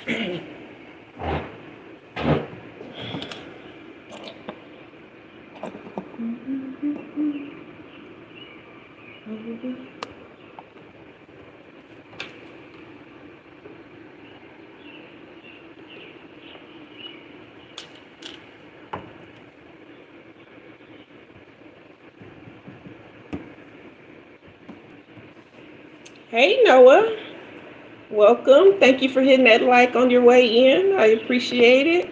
Hey, Noah. Welcome. Thank you for hitting that like on your way in. I appreciate it.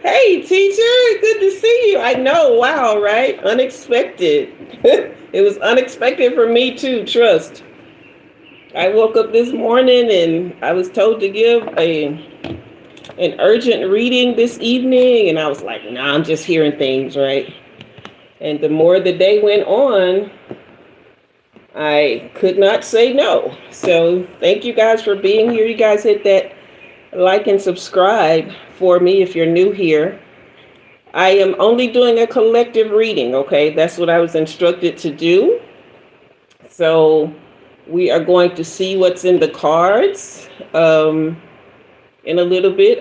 Hey, teacher. Good to see you. I know. Wow, right? Unexpected. It was unexpected for me too, trust. I woke up this morning and I was told to give an urgent reading this evening, and I was like, nah, I'm just hearing things, right? And the more the day went on, I could not say no. So thank you guys for being here. You guys hit that like and subscribe for me if you're new here. I am only doing a collective reading, okay? That's what I was instructed to do. So we are going to see what's in the cards in a little bit.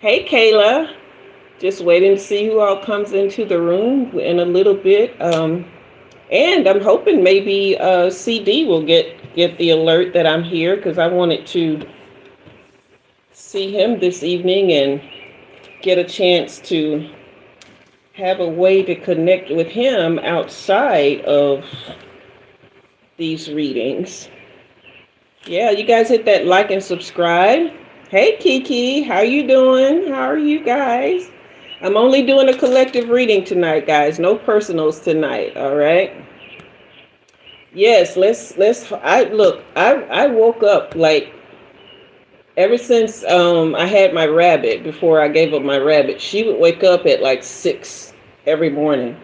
Hey, Kayla, just waiting to see who all comes into the room in a little bit. And I'm hoping maybe CD will get the alert that I'm here, because I wanted to see him this evening and get a chance to have a way to connect with him outside of these readings. Yeah, you guys hit that like and subscribe. Hey, Kiki, how you doing? How are you guys? I'm only doing a collective reading tonight, guys. No personals tonight, all right? Yes, I woke up like ever since I had my rabbit, before I gave up my rabbit, she would wake up at like 6 every morning.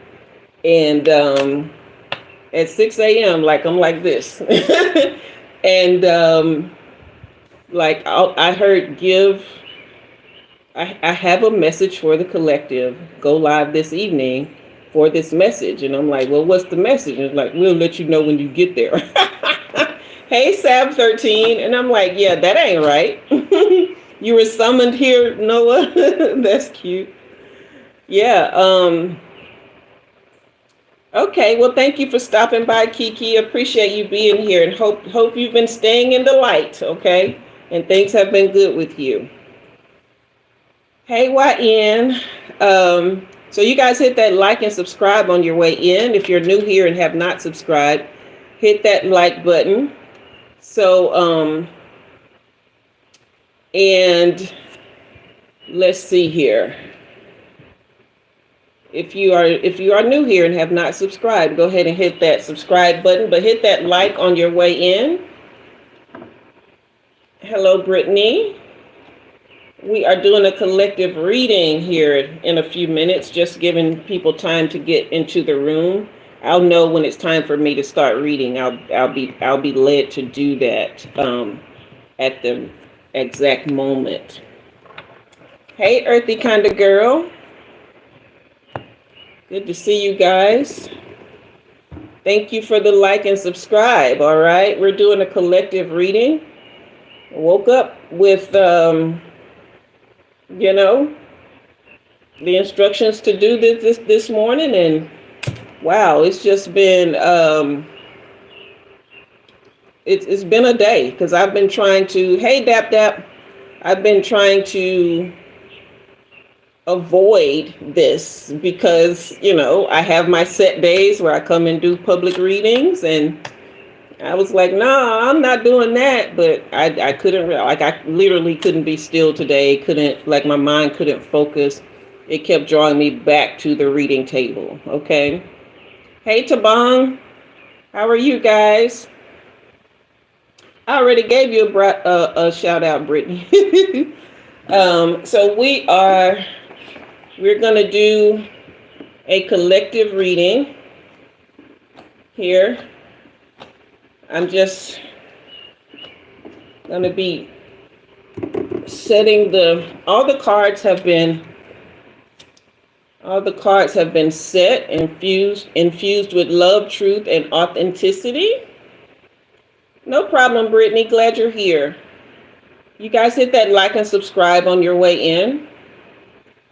And at 6 a.m., like I'm like this. And like I heard I have a message for the collective. Go live this evening for this message. And I'm like, well, what's the message? And it's like, we'll let you know when you get there. Hey, Sab 13. And I'm like, yeah, that ain't right. You were summoned here, Noah. That's cute. Yeah. Okay. Well, thank you for stopping by, Kiki. Appreciate you being here, and hope you've been staying in the light. Okay. And things have been good with you. Hey, YN. So you guys hit that like and subscribe on your way in. If you're new here and have not subscribed, hit that like button. So, and let's see here. If you are new here and have not subscribed, go ahead and hit that subscribe button, but hit that like on your way in. Hello, Brittany. We are doing a collective reading here in a few minutes, just giving people time to get into the room. I'll know when it's time for me to start reading. I'll be led to do that at the exact moment. Hey, earthy kind of girl. Good to see you guys. Thank you for the like and subscribe. All right, we're doing a collective reading. I woke up with the instructions to do this morning, and wow, it's just been it's been a day, because I've been trying to, hey Dap Dap, I've been trying to avoid this, because I have my set days where I come and do public readings, and I was like, nah, I'm not doing that. But I couldn't, like, I literally couldn't be still today. My mind couldn't focus. It kept drawing me back to the reading table. Okay. Hey, Tabang. How are you guys? I already gave you a shout out, Brittany. So we're going to do a collective reading here. I'm just going to be setting all the cards have been set, infused with love, truth, and authenticity. No problem, Brittany. Glad you're here. You guys hit that like and subscribe on your way in.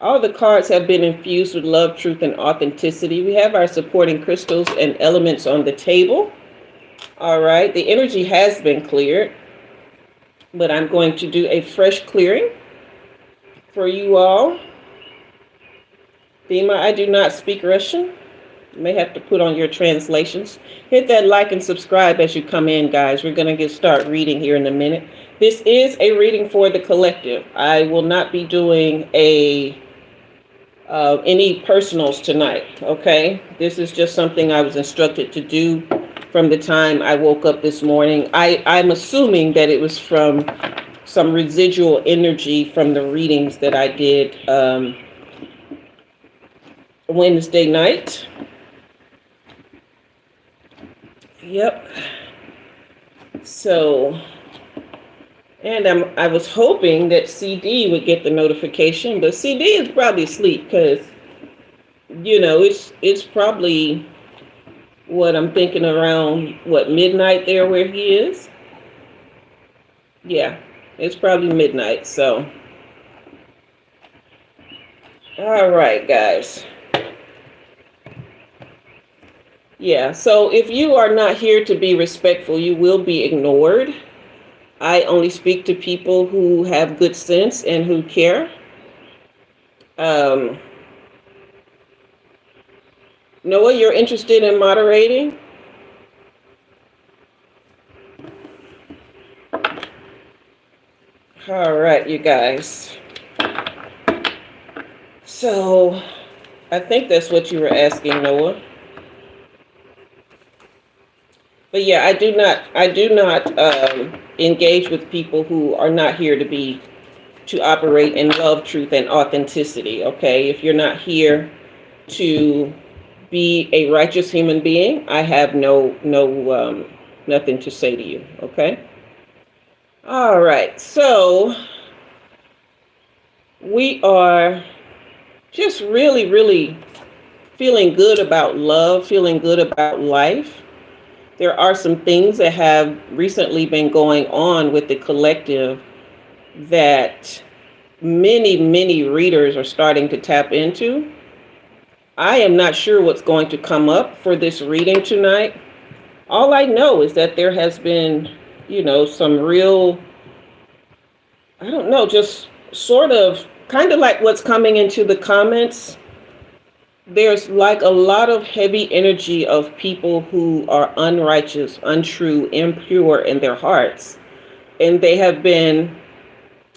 All the cards have been infused with love, truth, and authenticity. We have our supporting crystals and elements on the table. All right, the energy has been cleared, but I'm going to do a fresh clearing for you all. Dima, I do not speak Russian. You may have to put on your translations. Hit that like and subscribe as you come in, guys. We're going to start reading here in a minute. This is a reading for the collective. I will not be doing any personals tonight, okay? This is just something I was instructed to do from the time I woke up this morning. I'm assuming that it was from some residual energy from the readings that I did Wednesday night. Yep. So, and I was hoping that CD would get the notification, but CD is probably asleep because, you know, it's probably what I'm thinking around, midnight there where he is. Yeah, it's probably midnight. So, all right, guys. Yeah, so if you are not here to be respectful, you will be ignored. I only speak to people who have good sense and who care. Noah, you're interested in moderating? All right, you guys. So I think that's what you were asking, Noah. But yeah, I do not engage with people who are not here to operate in love, truth, and authenticity. Okay, if you're not here to be a righteous human being, I have nothing to say to you. Okay. All right. So we are just really, really feeling good about love, feeling good about life. There are some things that have recently been going on with the collective that many, many readers are starting to tap into. I am not sure what's going to come up for this reading tonight. All I know is that there has been, some real, I don't know, just sort of kind of like what's coming into the comments. There's like a lot of heavy energy of people who are unrighteous, untrue, impure in their hearts. And they have been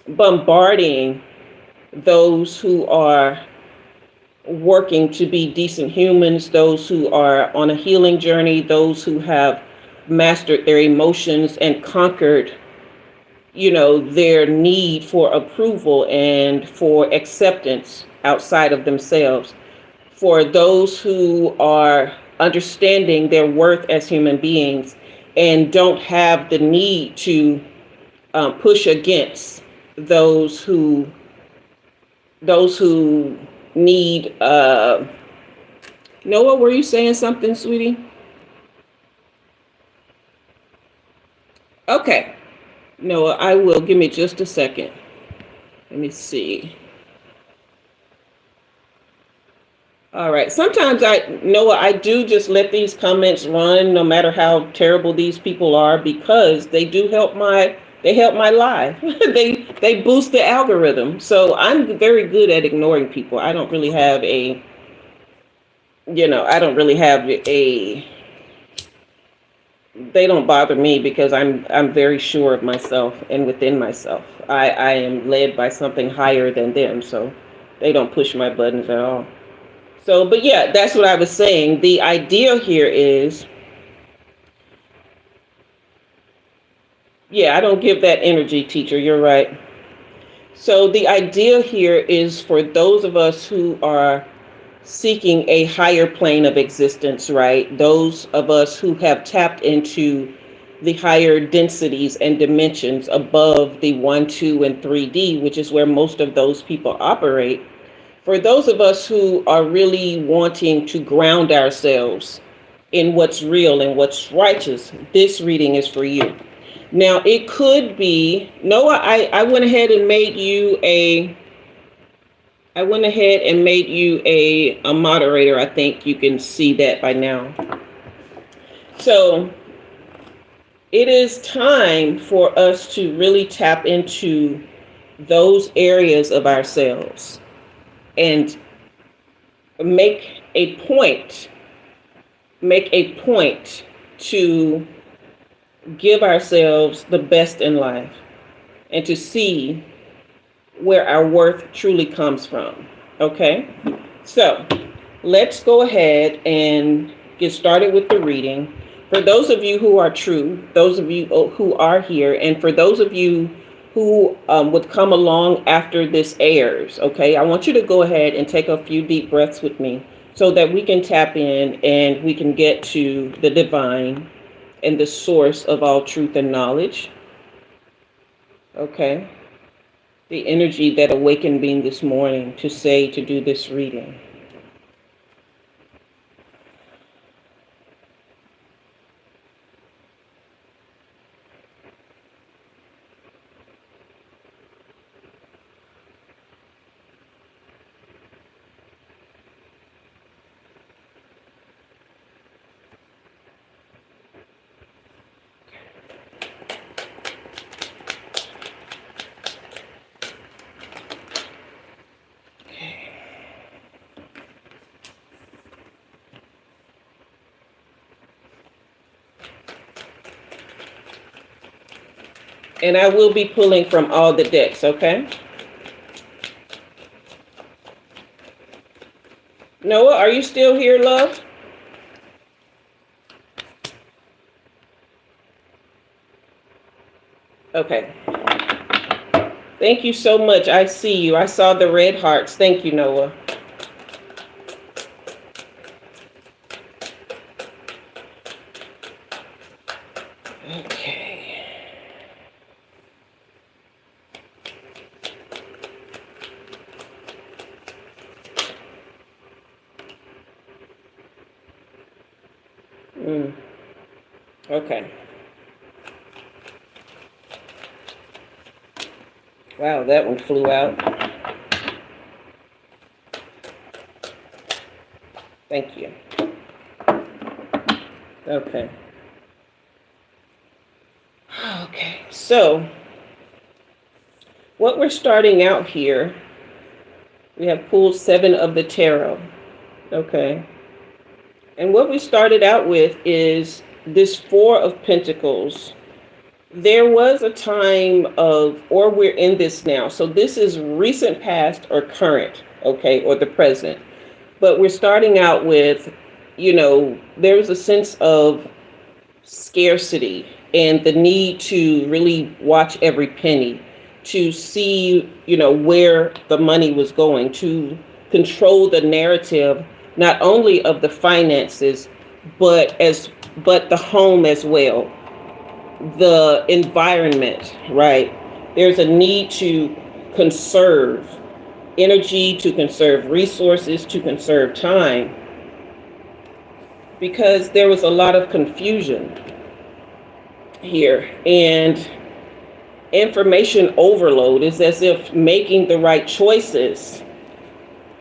bombarding those who are working to be decent humans, those who are on a healing journey, those who have mastered their emotions and conquered, their need for approval and for acceptance outside of themselves. For those who are understanding their worth as human beings and don't have the need to push against those who need. Noah, were you saying something, sweetie? Okay, Noah, I will. Give me just a second. Let me see. All right. Sometimes I do just let these comments run, no matter how terrible these people are, because they do help my life. they boost the algorithm. So I'm very good at ignoring people. I don't really have they don't bother me because I'm very sure of myself and within myself. I am led by something higher than them, so they don't push my buttons at all. So, but yeah, that's what I was saying. The idea here is, I don't give that energy, teacher. You're right. So the idea here is for those of us who are seeking a higher plane of existence, right? Those of us who have tapped into the higher densities and dimensions above the 1, 2, and 3D, which is where most of those people operate. For those of us who are really wanting to ground ourselves in what's real and what's righteous, this reading is for you. Now it could be Noah. I went ahead and made you a moderator. I think you can see that by now. So it is time for us to really tap into those areas of ourselves and make a point to give ourselves the best in life and to see where our worth truly comes from. Okay? So let's go ahead and get started with the reading. For those of you who are true, those of you who are here, and for those of you who would come along after this airs, okay, I want you to go ahead and take a few deep breaths with me so that we can tap in and we can get to the divine and the source of all truth and knowledge. Okay. The energy that awakened me this morning to do this reading. And I will be pulling from all the decks, okay? Noah, are you still here, love? Okay. Thank you so much. I see you. I saw the red hearts. Thank you, Noah. Okay. Okay. Wow, that one flew out. Thank you. Okay. Okay, so what we're starting out here, we have pulled 7 of the tarot. Okay. And what we started out with is this 4 of Pentacles. There was a time of, or we're in this now. So this is recent past or current, okay, or the present. But we're starting out with, there's a sense of scarcity and the need to really watch every penny, to see, where the money was going, to control the narrative, not only of the finances, but the home as well, the environment, right? There's a need to conserve energy, to conserve resources, to conserve time, because there was a lot of confusion here, and information overload. Is as if making the right choices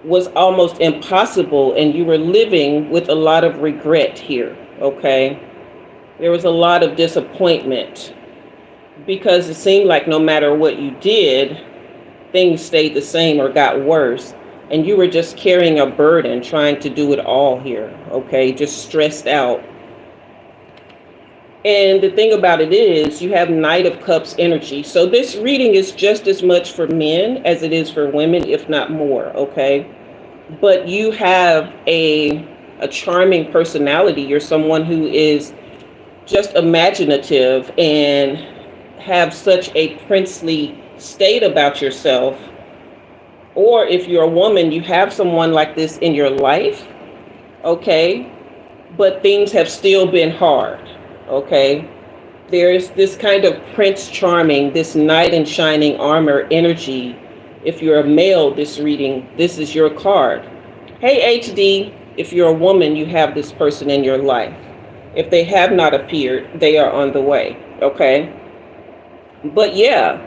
was almost impossible, and you were living with a lot of regret here, okay? There was a lot of disappointment because it seemed like no matter what you did, things stayed the same or got worse, and you were just carrying a burden trying to do it all here, okay? Just stressed out. And the thing about it is, you have Knight of Cups energy. So this reading is just as much for men as it is for women, if not more, okay? But you have a charming personality. You're someone who is just imaginative and have such a princely state about yourself. Or if you're a woman, you have someone like this in your life, okay? But things have still been hard. Okay, there's this kind of Prince Charming, this knight in shining armor energy. If you're a male, this reading, this is your card. Hey, HD, if you're a woman, you have this person in your life. If they have not appeared, they are on the way, okay? But yeah,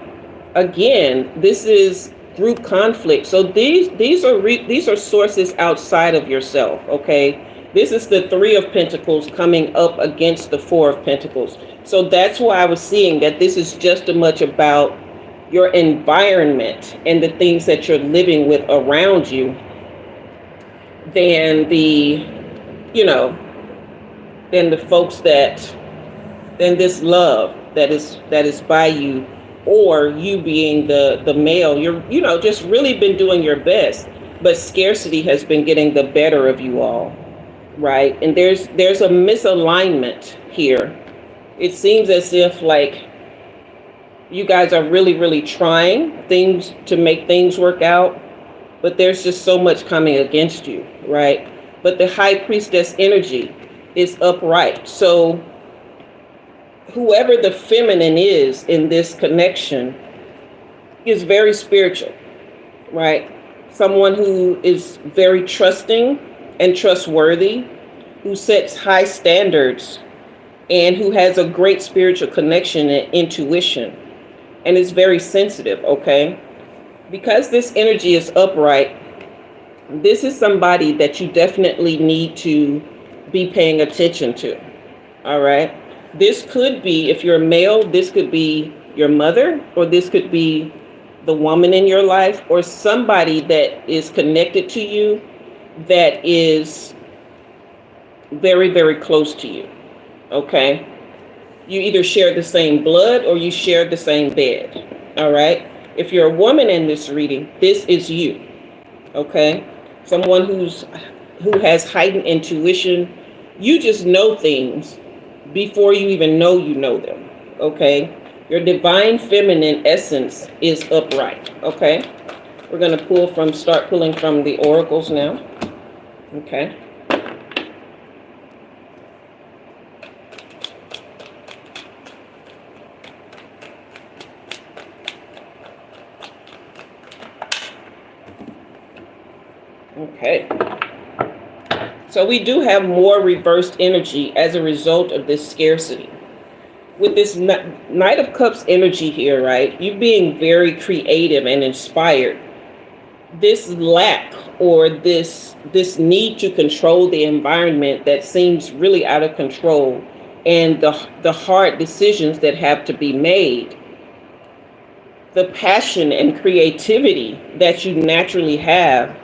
again, this is group conflict. So these are sources outside of yourself. Okay, this is the Three of Pentacles coming up against the Four of Pentacles. So that's why I was seeing that this is just as much about your environment and the things that you're living with around you than the, you know, than the folks that, than this love that is by you, or you being the male. You're, just really been doing your best, but scarcity has been getting the better of you all, right? And there's a misalignment here. It seems as if like you guys are really, really trying things to make things work out, but there's just so much coming against you, right? But the high priestess energy is upright. So whoever the feminine is in this connection is very spiritual, right? Someone who is very trusting and trustworthy, who sets high standards, and who has a great spiritual connection and intuition, and is very sensitive, okay? Because this energy is upright, this is somebody that you definitely need to be paying attention to, all right? This could be, if you're a male, this could be your mother, or this could be the woman in your life, or somebody that is connected to you that is very, very close to you, okay? You either share the same blood or you share the same bed, all right? If you're a woman in this reading, this is you, okay? Someone who has heightened intuition. You just know things before you even know you know them, okay? Your divine feminine essence is upright, okay? We're going to start pulling from the oracles now, okay? Okay. So we do have more reversed energy as a result of this scarcity. With this Knight of Cups energy here, right? You being very creative and inspired. This lack, or this need to control the environment that seems really out of control, and the hard decisions that have to be made. The passion and creativity that you naturally have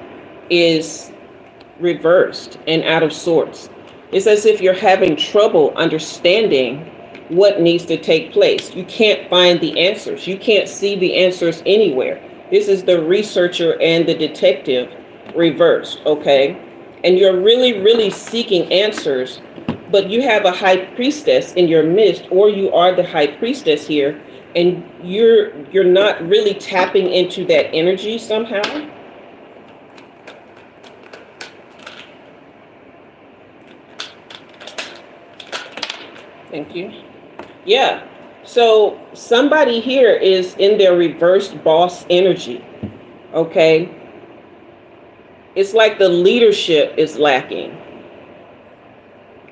is reversed and out of sorts. It's as if you're having trouble understanding what needs to take place. You can't find the answers. You can't see the answers anywhere. This is the researcher and the detective reversed, okay? And you're really, really seeking answers, but you have a high priestess in your midst, or you are the high priestess here, and you're not really tapping into that energy somehow. Thank you. Yeah. So somebody here is in their reversed boss energy. Okay. It's like the leadership is lacking.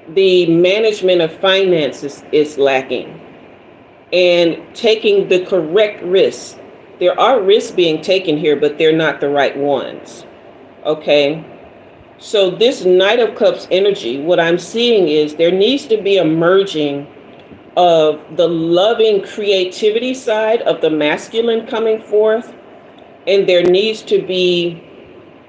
The management of finances is lacking. And taking the correct risks. There are risks being taken here, but they're not the right ones. Okay. So this Knight of Cups energy, what I'm seeing is there needs to be a merging of the loving creativity side of the masculine coming forth, and there needs to be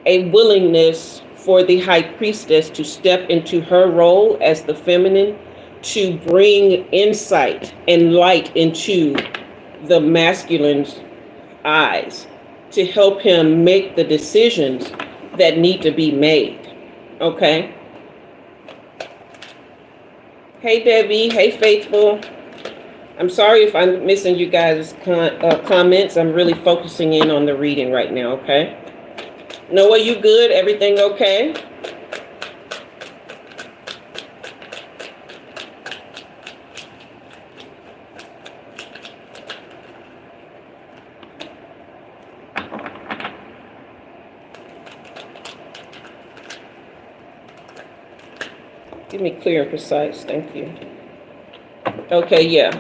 a willingness for the high priestess to step into her role as the feminine, to bring insight and light into the masculine's eyes, to help him make the decisions that need to be made. Okay. Hey Debbie, hey Faithful. I'm sorry if I'm missing you guys' comments. I'm really focusing in on the reading right now, okay? Noah, you good? Everything okay? Give me clear and precise, thank you. Okay, yeah.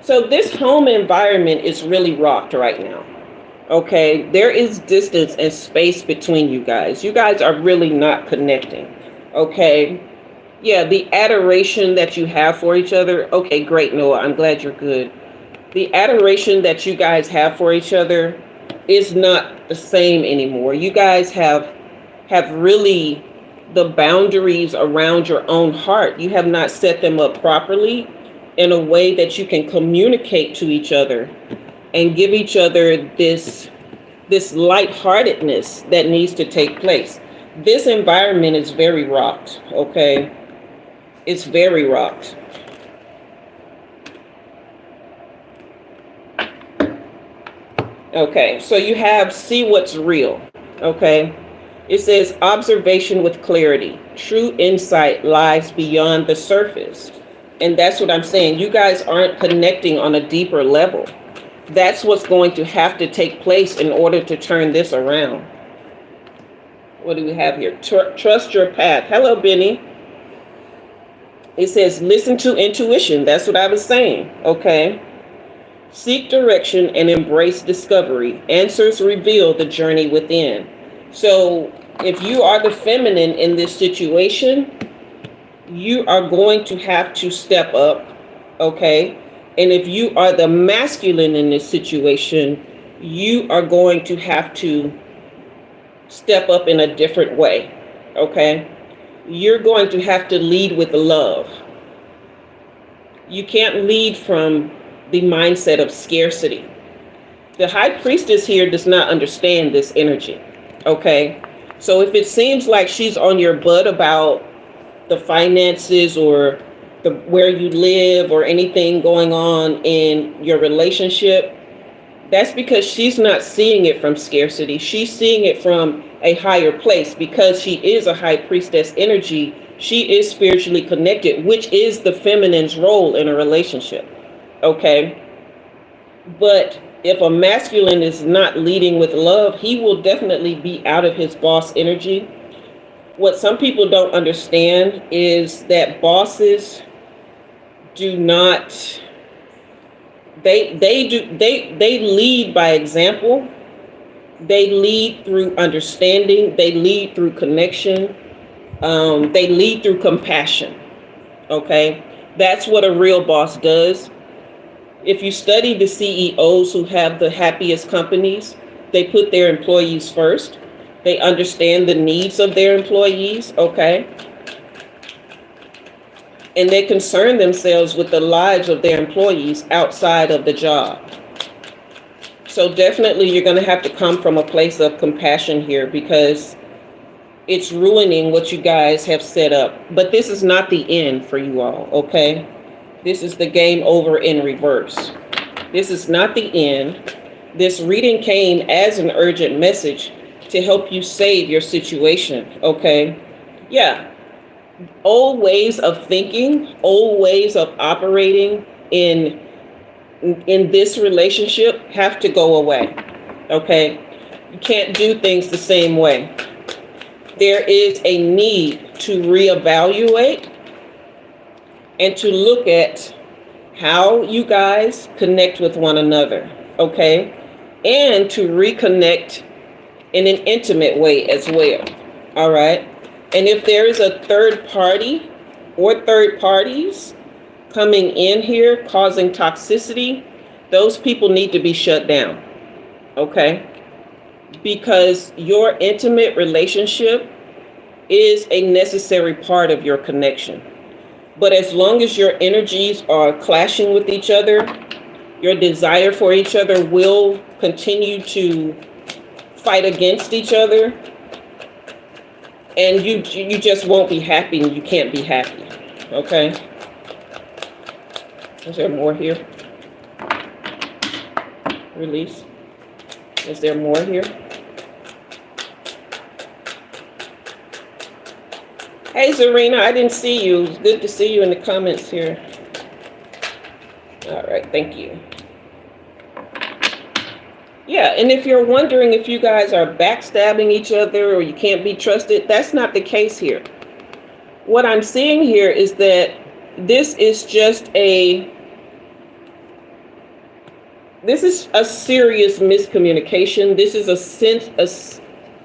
So this home environment is really rocked right now. Okay, there is distance and space between you guys. You guys are really not connecting. Okay, yeah, the adoration that you have for each other. Okay, great, Noah. I'm glad you're good. The adoration that you guys have for each other is not the same anymore. You guys have really the boundaries around your own heart. You have not set them up properly in a way that you can communicate to each other and give each other this lightheartedness that needs to take place. This environment is very rocked, okay? It's very rocked. Okay, so you have see what's real, okay? It says observation with clarity. True insight lies beyond the surface. And that's what I'm saying. You guys aren't connecting on a deeper level. That's what's going to have to take place in order to turn this around. What do we have here? Trust your path. Hello, Benny. It says listen to intuition. That's what I was saying, okay? Seek direction and embrace discovery. Answers reveal the journey within. So if you are the feminine in this situation, you are going to have to step up, okay? And if you are the masculine in this situation, you are going to have to step up in a different way, okay? You're going to have to lead with love. You can't lead from the mindset of scarcity. The high priestess here does not understand this energy, okay? So if it seems like she's on your butt about the finances or where you live or anything going on in your relationship, that's because she's not seeing it from scarcity. She's seeing it from a higher place. Because she is a high priestess energy, she is spiritually connected, which is the feminine's role in a relationship. Okay? But if a masculine is not leading with love, he will definitely be out of his boss energy. What some people don't understand is that bosses do not, they lead by example. They lead through understanding. They lead through connection. They lead through compassion. Okay? That's what a real boss does. If you study the CEOs who have the happiest companies, they put their employees first. They understand the needs of their employees, okay? And they concern themselves with the lives of their employees outside of the job. So definitely you're going to have to come from a place of compassion here, because it's ruining what you guys have set up. But this is not the end for you all, okay? This is the game over in reverse. This is not the end. This reading came as an urgent message to help you save your situation, okay? Yeah. Old ways of thinking, old ways of operating in this relationship have to go away, okay? You can't do things the same way. There is a need to reevaluate and to look at how you guys connect with one another, okay? And to reconnect in an intimate way as well, all right? And if there is a third party or third parties coming in here causing toxicity, those people need to be shut down, okay? Because your intimate relationship is a necessary part of your connection. But as long as your energies are clashing with each other, your desire for each other will continue to fight against each other, and you just won't be happy, and you can't be happy, okay? Is there more here? Release. Is there more here? Hey, Zarina, I didn't see you. It's good to see you in the comments here. All right, thank you. Yeah, and if you're wondering if you guys are backstabbing each other or you can't be trusted, that's not the case here. What I'm seeing here is that this is just a This is a serious miscommunication. This is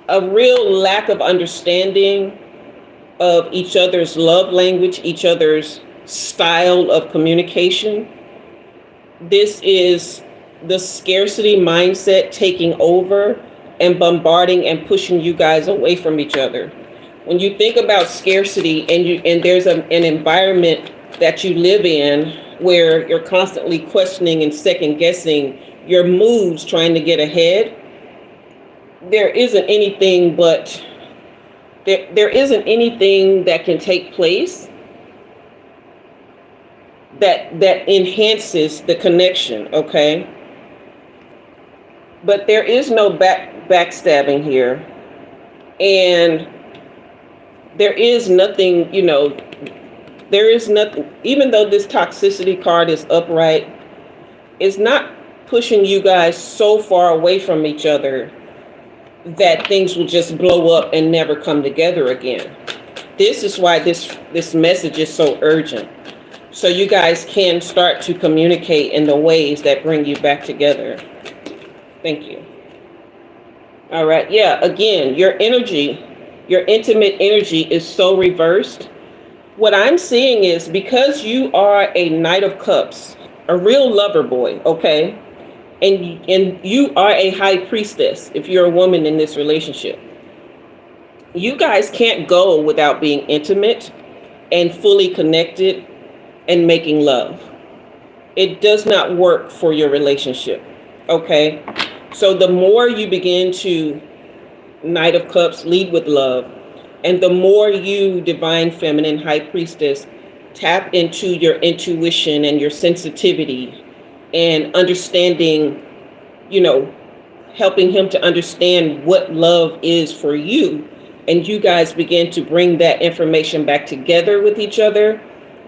a real lack of understanding of each other's love language, each other's style of communication. This is the scarcity mindset taking over and bombarding and pushing you guys away from each other. When you think about scarcity and there's an environment that you live in where you're constantly questioning and second guessing your moods trying to get ahead, there isn't anything that can take place that enhances the connection, okay? But there is no backstabbing here, and there is nothing, there is nothing. Even though this toxicity card is upright, it's not pushing you guys so far away from each other that things will just blow up and never come together again. This is why this message is so urgent. So you guys can start to communicate in the ways that bring you back together. Thank you. All right. Yeah, again, your energy, your intimate energy is so reversed. What I'm seeing is because you are a Knight of Cups, a real lover boy, okay? And you are a high priestess if you're a woman in this relationship. You guys can't go without being intimate and fully connected and making love. It does not work for your relationship, okay? So the more you begin to, Knight of Cups, lead with love, and the more you, Divine Feminine High Priestess, tap into your intuition and your sensitivity and understanding, helping him to understand what love is for you, and you guys begin to bring that information back together with each other,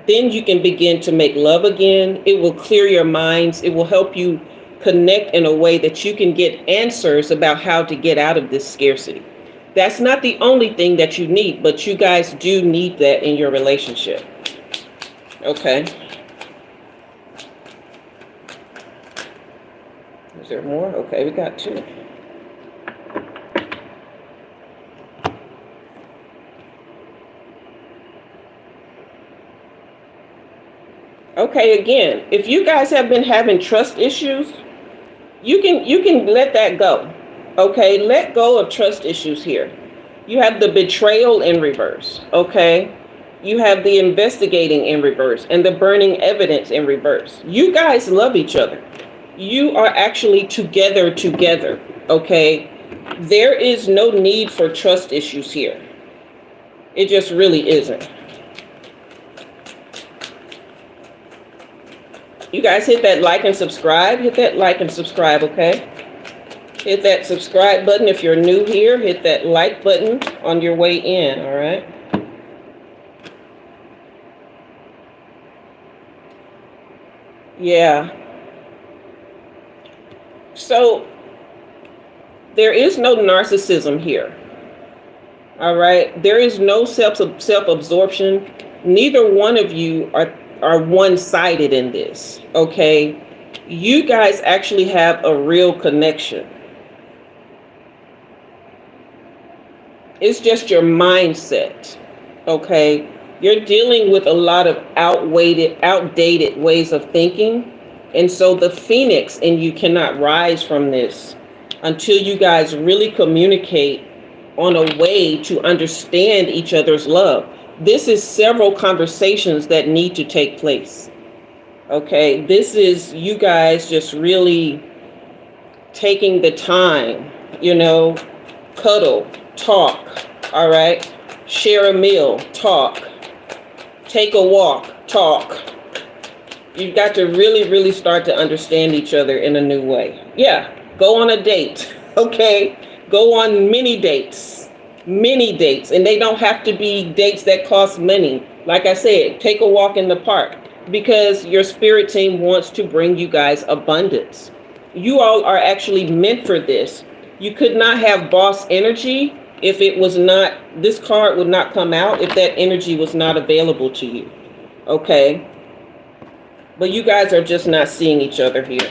then you can begin to make love again. It will clear your minds. It will help you connect in a way that you can get answers about how to get out of this scarcity. That's not the only thing that you need, but you guys do need that in your relationship. Okay. Is there more? Okay, we got two. Okay, again, if you guys have been having trust issues, you can let that go. Okay, let go of trust issues here. You have the betrayal in reverse, okay? You have the investigating in reverse and the burning evidence in reverse. You guys love each other. You are actually together, okay? There is no need for trust issues here. It just really isn't. You guys hit that like and subscribe. Hit that like and subscribe, okay? Hit that subscribe button if you're new here. Hit that like button on your way in, all right? Yeah. So there is no narcissism here, all right? There is no self-absorption. Neither one of you are one-sided in this, okay? You guys actually have a real connection. It's just your mindset, okay? You're dealing with a lot of outdated ways of thinking. And so the phoenix in you cannot rise from this until you guys really communicate on a way to understand each other's love. This is several conversations that need to take place. Okay, this is you guys just really taking the time, cuddle, talk, all right? Share a meal, talk. Take a walk, talk. You've got to really, really start to understand each other in a new way. Yeah, go on a date, okay? Go on many dates, and they don't have to be dates that cost money. Like I said, take a walk in the park because your spirit team wants to bring you guys abundance. You all are actually meant for this. You could not have boss energy if it was not, this card would not come out if that energy was not available to you, okay? But you guys are just not seeing each other here.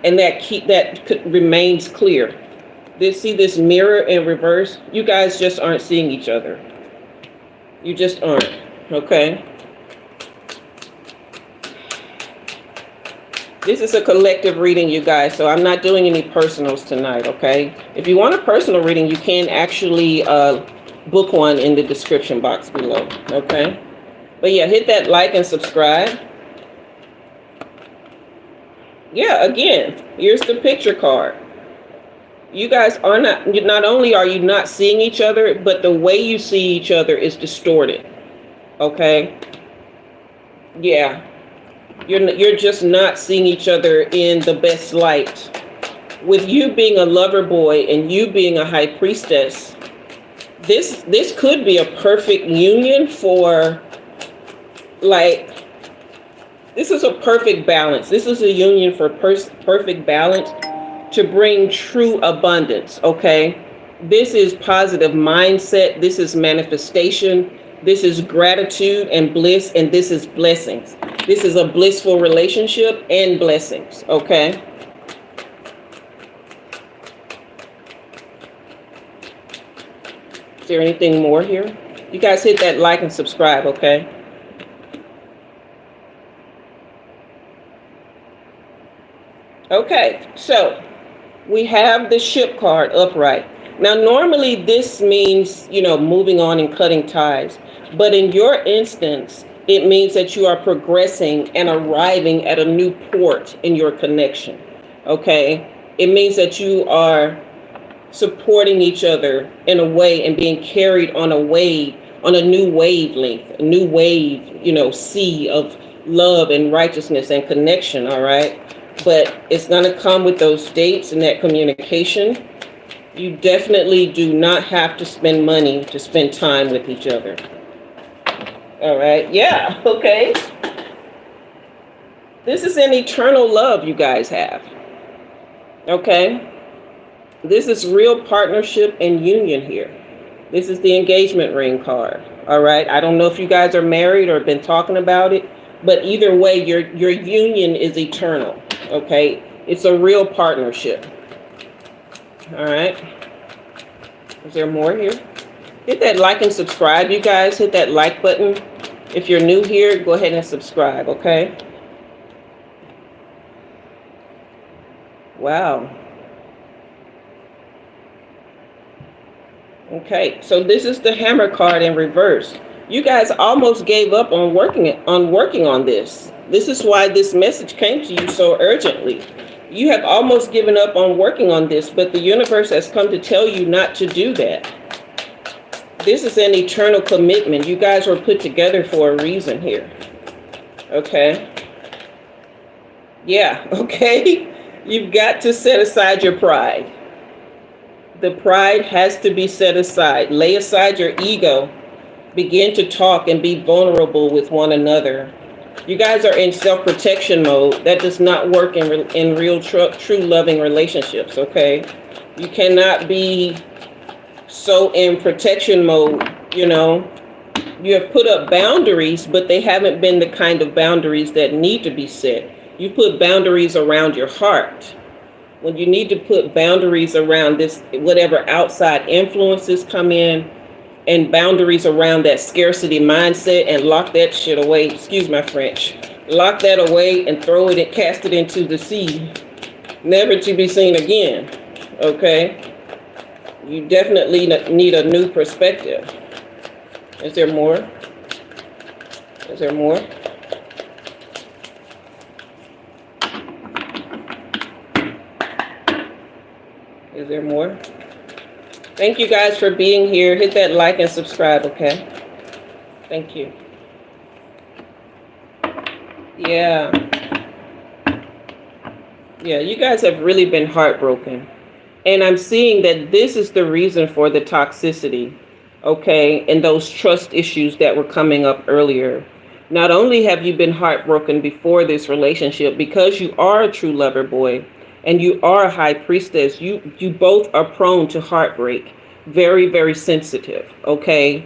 and remains clear. See this mirror in reverse? You guys just aren't seeing each other. You just aren't, okay? This is a collective reading, you guys, so I'm not doing any personals tonight, okay? If you want a personal reading, you can actually book one in the description box below, okay? But yeah, hit that like and subscribe. Yeah, again, here's the picture card. You guys are not only are you not seeing each other, but the way you see each other is distorted, okay? Yeah, you're just not seeing each other in the best light. With you being a lover boy and you being a high priestess, this could be a perfect union for, like, this is a perfect balance. This is a union for perfect balance to bring true abundance, okay? This is positive mindset. This is manifestation. This is gratitude and bliss, and this is blessings. This is a blissful relationship and blessings, okay? Is there anything more here? You guys hit that like and subscribe, okay? Okay, so we have the ship card upright. Now, normally this means, moving on and cutting ties. But in your instance, it means that you are progressing and arriving at a new port in your connection. Okay? It means that you are supporting each other in a way and being carried on a wave, on a new wavelength, a new wave, sea of love and righteousness and connection, all right? But it's going to come with those dates and that communication. You definitely do not have to spend money to spend time with each other. All right. Yeah. Okay. This is an eternal love you guys have. Okay. This is real partnership and union here. This is the engagement ring card. All right. I don't know if you guys are married or been talking about it, but either way, your union is eternal. Okay. It's a real partnership. All right. Is there more here? Hit that like and subscribe, you guys. Hit that like button. If you're new here, go ahead and subscribe, okay? Wow. Okay, so this is the hammer card in reverse. You guys almost gave up on working on this. This is why this message came to you so urgently. You have almost given up on working on this, but the universe has come to tell you not to do that. This is an eternal commitment. You guys were put together for a reason here. Okay? Yeah, okay? You've got to set aside your pride. The pride has to be set aside. Lay aside your ego. Begin to talk and be vulnerable with one another. You guys are in self-protection mode. That does not work in real, true loving relationships, okay? You cannot be so in protection mode, You have put up boundaries, but they haven't been the kind of boundaries that need to be set. You put boundaries around your heart. When you need to put boundaries around this, whatever outside influences come in, and boundaries around that scarcity mindset, and lock that shit away. Excuse my French. Lock that away and throw it and cast it into the sea, never to be seen again. Okay? You definitely need a new perspective. Is there more? Is there more? Is there more? Thank you guys for being here. Hit that like and subscribe, okay? Thank you. Yeah. Yeah, you guys have really been heartbroken. And I'm seeing that this is the reason for the toxicity, okay? And those trust issues that were coming up earlier. Not only have you been heartbroken before this relationship, because you are a true lover boy, and you are a high priestess, you both are prone to heartbreak, very, very sensitive, okay?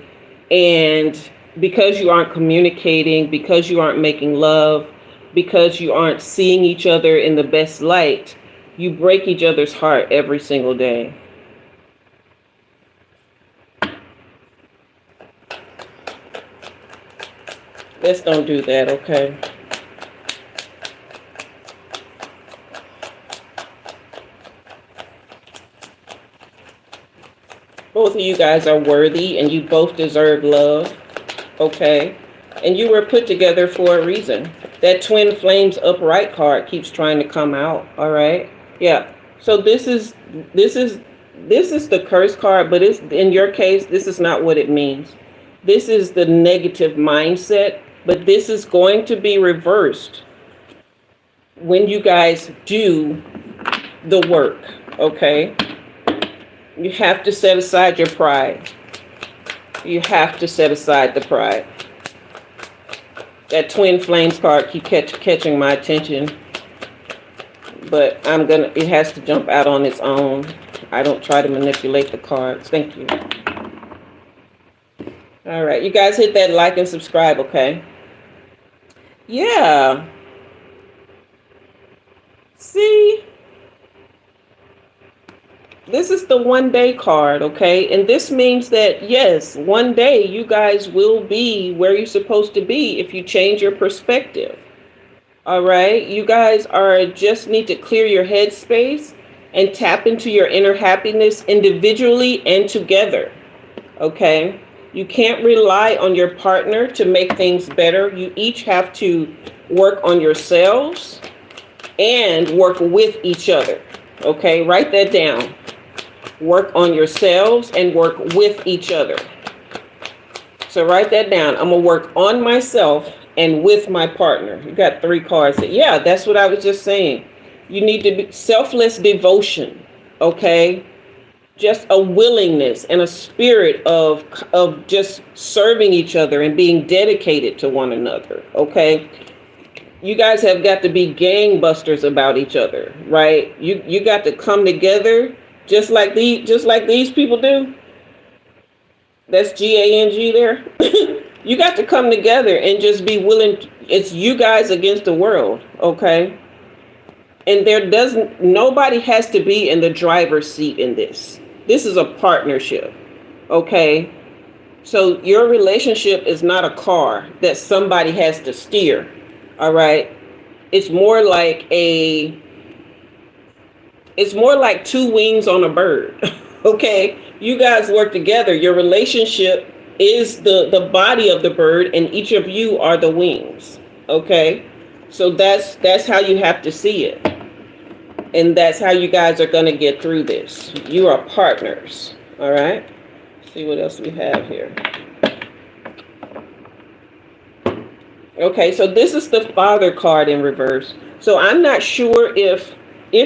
And because you aren't communicating, because you aren't making love, because you aren't seeing each other in the best light, You break each other's heart every single day. Let's don't do that, okay? Both of you guys are worthy and you both deserve love, okay? And you were put together for a reason. That twin flames upright card keeps trying to come out, all right? Yeah. So this is the curse card, but it's, in your case, this is not what it means. This is the negative mindset, but this is going to be reversed when you guys do the work, okay? You have to set aside your pride. You have to set aside the pride. That twin flames card keep catching my attention, but it has to jump out on its own. I don't try to manipulate the cards. Thank you. All right, you guys hit that like and subscribe, okay? Yeah. See? This is the 1 day card, okay? And this means that, yes, one day you guys will be where you're supposed to be if you change your perspective. All right? You guys just need to clear your head space and tap into your inner happiness individually and together, okay? You can't rely on your partner to make things better. You each have to work on yourselves and work with each other, okay? Write that down. Work on yourselves and work with each other. So write that down. I'm going to work on myself and with my partner. You got 3 cards. Yeah, that's what I was just saying. You need to be selfless devotion, okay? Just a willingness and a spirit of just serving each other and being dedicated to one another, okay? You guys have got to be gangbusters about each other, right? You got to come together just like these people do. That's GANG there. You got to come together and just be willing. It's you guys against the world, okay? And nobody has to be in the driver's seat in this. This is a partnership, okay? So your relationship is not a car that somebody has to steer, all right? It's more like 2 wings on a bird, okay? You guys work together. Your relationship is the body of the bird, and each of you are the wings, okay? So that's how you have to see it. And that's how you guys are going to get through this. You are partners, all right? Let's see what else we have here. Okay, so this is the father card in reverse. So I'm not sure if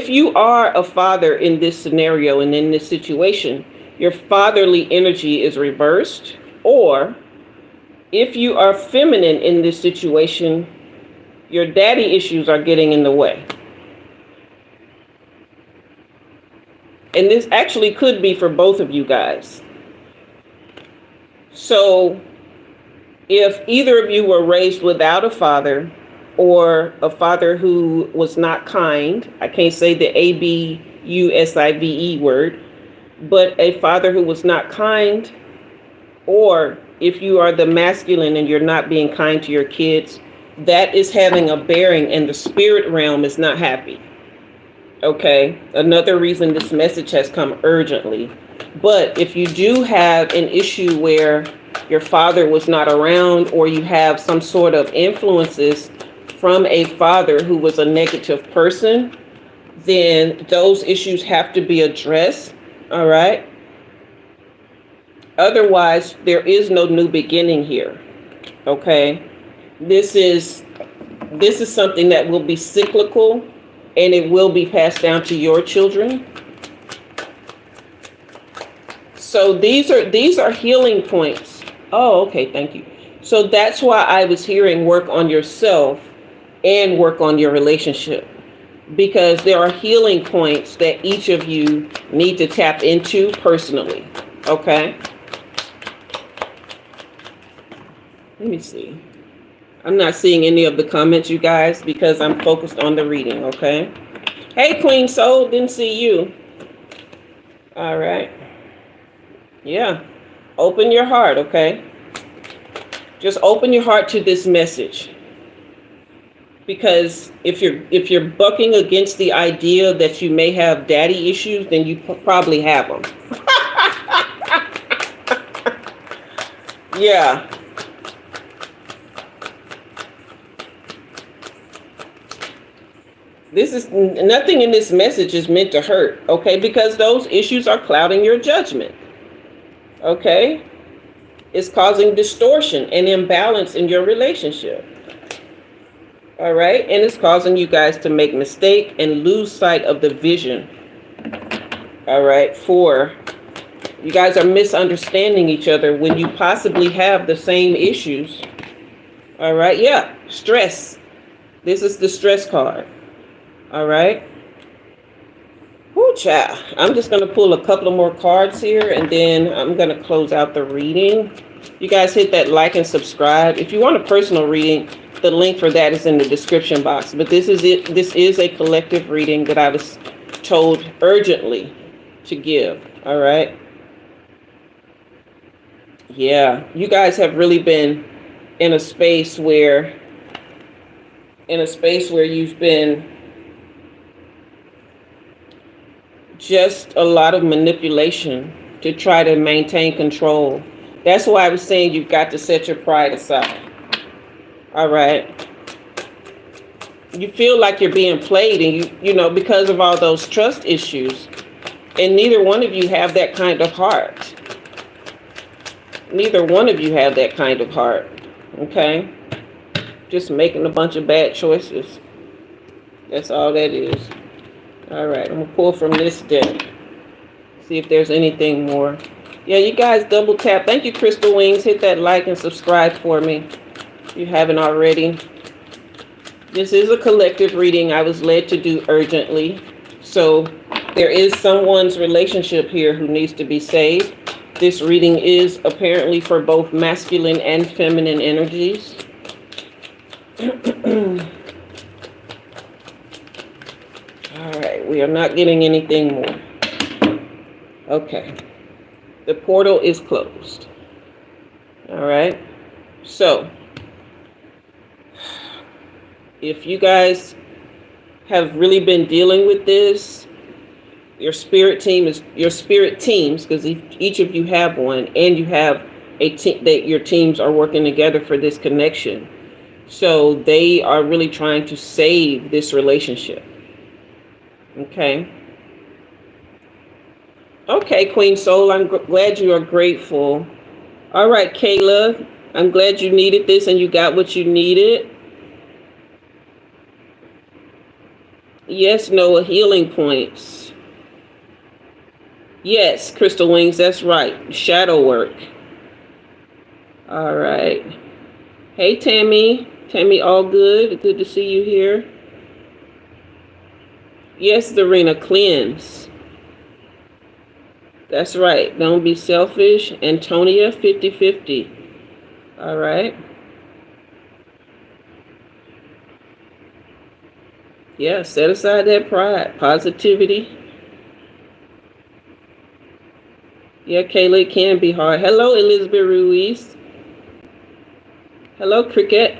you are a father in this scenario and in this situation, your fatherly energy is reversed, or if you are feminine in this situation, your daddy issues are getting in the way. And this actually could be for both of you guys. So if either of you were raised without a father, or a father who was not kind, I can't say the ABUSIVE word, but a father who was not kind, or if you are the masculine and you're not being kind to your kids, that is having a bearing, and the spirit realm is not happy. Okay, another reason this message has come urgently. But if you do have an issue where your father was not around, or you have some sort of influences from a father who was a negative person, then those issues have to be addressed, all right? Otherwise, there is no new beginning here, okay? This is something that will be cyclical, and it will be passed down to your children. So these are healing points. Oh, okay, thank you. So that's why I was hearing work on yourself and work on your relationship, because there are healing points that each of you need to tap into personally, okay? Let me see. I'm not seeing any of the comments, you guys, because I'm focused on the reading, okay? Hey, Queen Soul, didn't see you. All right. Yeah. Open your heart, okay? Just open your heart to this message. Because if you're bucking against the idea that you may have daddy issues, then you probably have them. Yeah. This is nothing in this message is meant to hurt, okay? Because those issues are clouding your judgment. Okay? It's causing distortion and imbalance in your relationship. All right? And it's causing you guys to make mistake and lose sight of the vision. All right? You guys are misunderstanding each other when you possibly have the same issues. All right? Yeah. Stress. This is the stress card. All right? Whoo, child. I'm just going to pull a couple of more cards here, and then I'm going to close out the reading. You guys hit that like and subscribe. If you want a personal reading, the link for that is in the description box. But this is it. This is a collective reading that I was told urgently to give. All right? Yeah. You guys have really been in a space where you've been just a lot of manipulation to try to maintain control. That's why I was saying you've got to set your pride aside. All right. You feel like you're being played, and you know, because of all those trust issues. And neither one of you have that kind of heart. Neither one of you have that kind of heart. Okay? Just making a bunch of bad choices. That's all that is. All right, I'm going to pull from this deck. See if there's anything more. Yeah, you guys double tap. Thank you, Crystal Wings. Hit that like and subscribe for me if you haven't already. This is a collective reading I was led to do urgently. So there is someone's relationship here who needs to be saved. This reading is apparently for both masculine and feminine energies. All right, we are not getting anything more. Okay. The portal is closed. All right. So, if you guys have really been dealing with this, your spirit teams, because each of you have one, and you have a team that your teams are working together for this connection. So they are really trying to save this relationship. Okay. Okay, Queen Soul, I'm glad you are grateful. All right, Kayla, I'm glad you needed this and you got what you needed. Yes, Noah, healing points. Yes, Crystal Wings, that's right. Shadow work. All right. Hey, Tammy. Tammy, all good? Good to see you here. Yes, Zarina, cleanse. That's right. Don't be selfish. Antonia, 50-50. All right. Yeah, set aside that pride. Positivity. Yeah, Kayla, it can be hard. Hello, Elizabeth Ruiz. Hello, Cricket.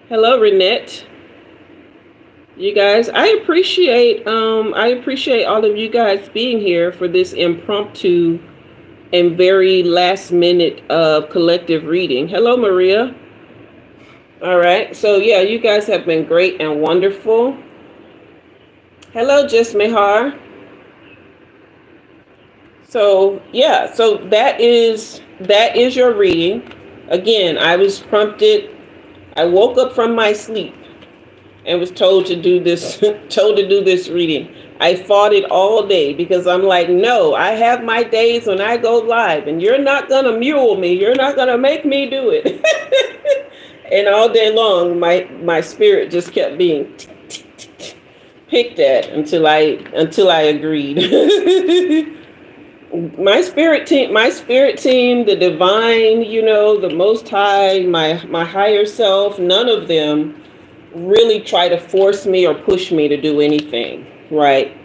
Hello, Renette. You guys, I appreciate all of you guys being here for this impromptu and very last minute collective reading. Hello, Maria. All right. So yeah, you guys have been great and wonderful. Hello, Jess Mehar. So yeah, so that is your reading. Again, I was prompted. I woke up from my sleep and was told to do this reading. I fought it all day because I'm like, no, I have my days when I go live and you're not going to mule me. You're not going to make me do it. And all day long, my spirit just kept being picked at until I agreed. My spirit team, the divine, the Most High, my higher self, none of them really try to force me or push me to do anything, right?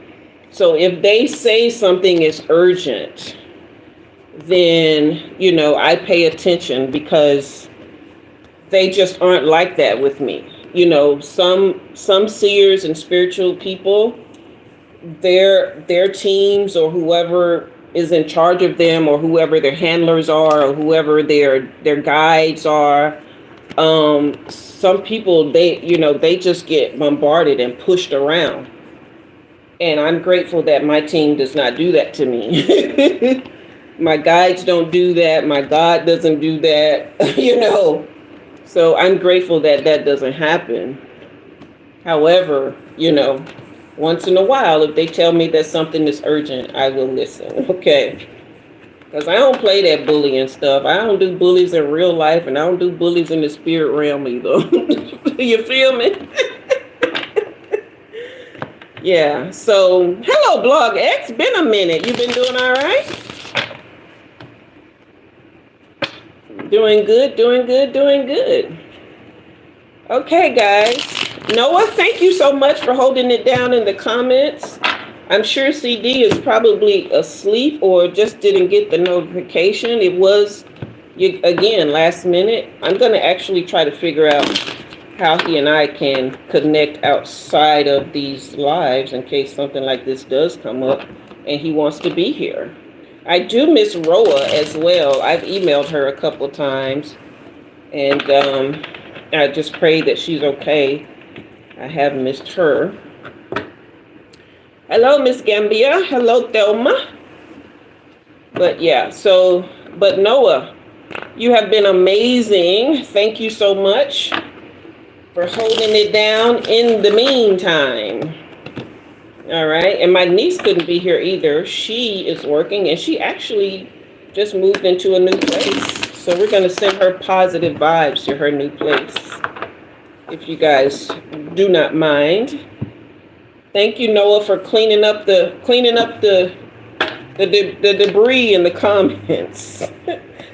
So if they say something is urgent, then, I pay attention, because they just aren't like that with me. Some seers and spiritual people, their teams, or whoever is in charge of them, or whoever their handlers are, or whoever their guides are, some people, they just get bombarded and pushed around. And I'm grateful that my team does not do that to me. My guides don't do that. My God doesn't do that. So I'm grateful that that doesn't happen. However, once in a while, if they tell me that something is urgent, I will listen. Okay. Because I don't play that bullying stuff. I don't do bullies in real life, and I don't do bullies in the spirit realm either. You feel me? Yeah. So, hello, Blog X. Been a minute. You been doing all right? Doing good, doing good, doing good. Okay, guys. Noah, thank you so much for holding it down in the comments. I'm sure CD is probably asleep or just didn't get the notification. It was, again, last minute. I'm going to actually try to figure out how he and I can connect outside of these lives in case something like this does come up and he wants to be here. I do miss Roa as well. I've emailed her a couple times, and I just pray that she's okay. I have missed her. Hello, Miss Gambia. Hello, Thelma. But yeah, but Noah, you have been amazing. Thank you so much for holding it down in the meantime. All right. And my niece couldn't be here either. She is working, and she actually just moved into a new place. So we're going to send her positive vibes to her new place, if you guys do not mind. Thank you, Noah, for cleaning up the debris in the comments.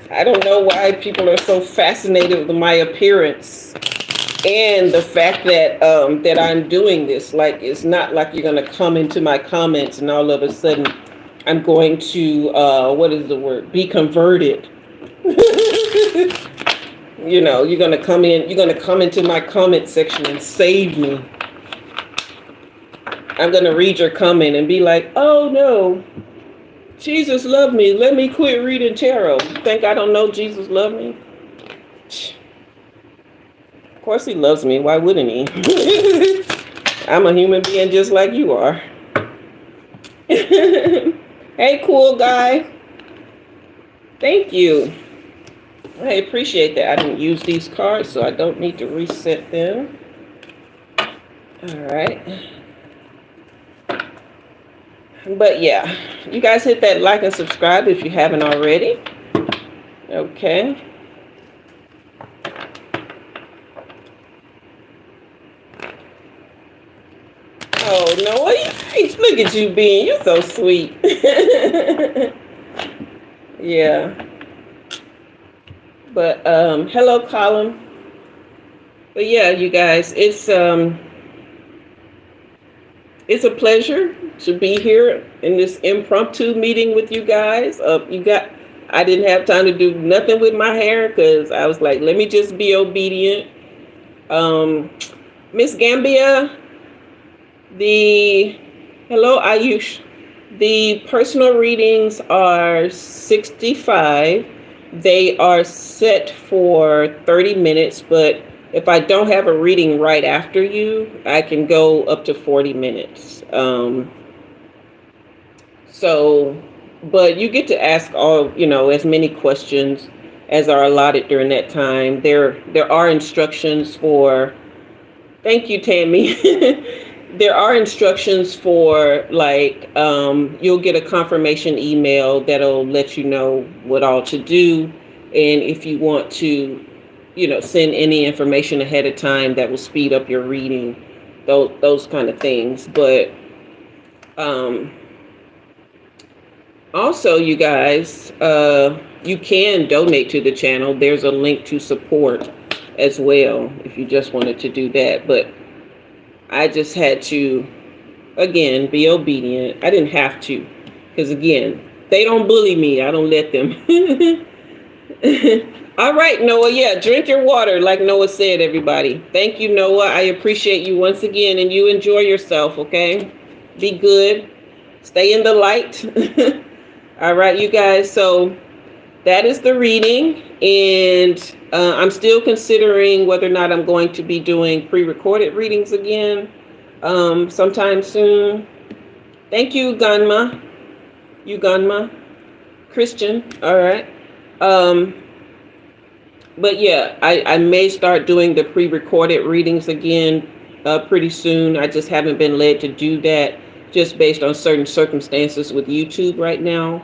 I don't know why people are so fascinated with my appearance and the fact that that I'm doing this. Like, it's not like you're gonna come into my comments and all of a sudden I'm going to what is the word? Be converted. You're gonna come into my comment section and save me. I'm going to read your comment and be like, oh no, Jesus loved me. Let me quit reading tarot. Think I don't know Jesus loved me? Of course he loves me. Why wouldn't he? I'm a human being just like you are. Hey, cool guy. Thank you. I appreciate that. I didn't use these cards, so I don't need to reset them. All right. But yeah, you guys hit that like and subscribe if you haven't already. Okay. Oh, Noah, look at you being, you're so sweet. Yeah. But hello, Colin. But yeah, you guys, it's a pleasure to be here in this impromptu meeting with you guys. I didn't have time to do nothing with my hair because I was like, let me just be obedient. Miss Gambia, hello, Ayush. The personal readings are 65. They are set for 30 minutes, but if I don't have a reading right after you, I can go up to 40 minutes. But you get to ask as many questions as are allotted during that time. There are instructions for, thank you, Tammy. There are instructions for, like, you'll get a confirmation email that'll let you know what all to do. And if you want to, send any information ahead of time that will speed up your reading, those kind of things. But also, you guys, you can donate to the channel. There's a link to support as well if you just wanted to do that. But I just had to, again, be obedient. I didn't have to, because again, they don't bully me. I don't let them. All right, Noah. Yeah, drink your water, like Noah said, everybody. Thank you, Noah. I appreciate you once again, and you enjoy yourself, okay? Be good. Stay in the light. All right, you guys. So that is the reading, and I'm still considering whether or not I'm going to be doing pre-recorded readings again sometime soon. Thank you, Ganma. Christian. All right. But yeah, I may start doing the pre-recorded readings again pretty soon. I just haven't been led to do that just based on certain circumstances with YouTube right now.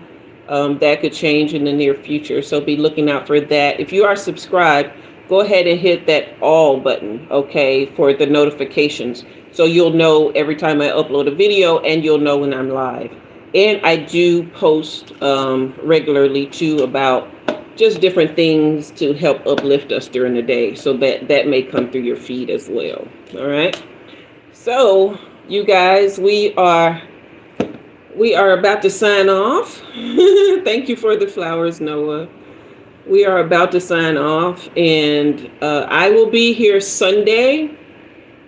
That could change in the near future, so be looking out for that. If you are subscribed, go ahead and hit that all button, okay, for the notifications, so you'll know every time I upload a video, and you'll know when I'm live. And I do post regularly too about just different things to help uplift us during the day, so that may come through your feed as well. All right, so you guys, we are about to sign off. Thank you for the flowers, Noah. We are about to sign off, and I will be here Sunday,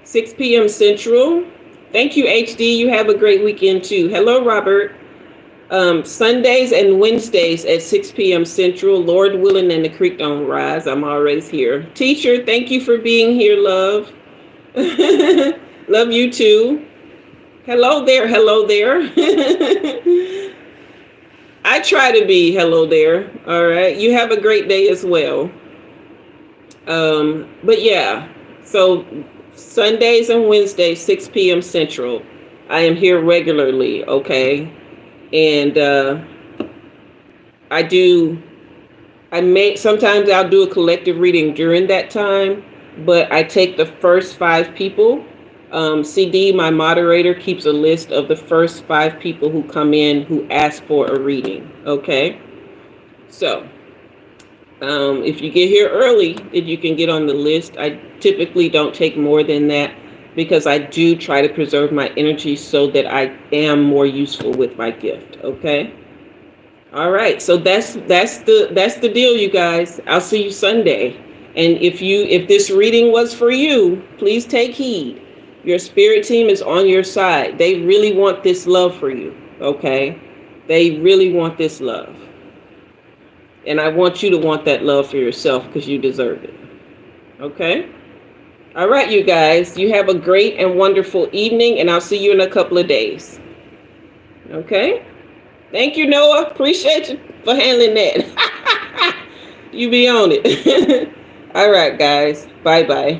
6 p.m. Central. Thank you, HD. You have a great weekend too. Hello, Robert. Sundays and Wednesdays at 6 p.m. Central. Lord willing and the creek don't rise, I'm always here. Teacher, thank you for being here, love. Love you too. Hello there. Hello there. I try to be hello there. All right. You have a great day as well. But yeah, so Sundays and Wednesdays, 6 p.m. Central. I am here regularly. Okay. And sometimes I'll do a collective reading during that time, but I take the first 5 people. CD, my moderator, keeps a list of the first 5 people who come in who ask for a reading. Okay. So if you get here early, then you can get on the list. I typically don't take more than that, because I do try to preserve my energy so that I am more useful with my gift. Okay. All right. So that's the deal, you guys. I'll see you Sunday. And if this reading was for you, please take heed. Your spirit team is on your side. They really want this love for you. Okay. They really want this love. And I want you to want that love for yourself, because you deserve it. Okay. All right, you guys, you have a great and wonderful evening, and I'll see you in a couple of days. Okay? Thank you, Noah. Appreciate you for handling that. You be on it. All right, guys. Bye-bye.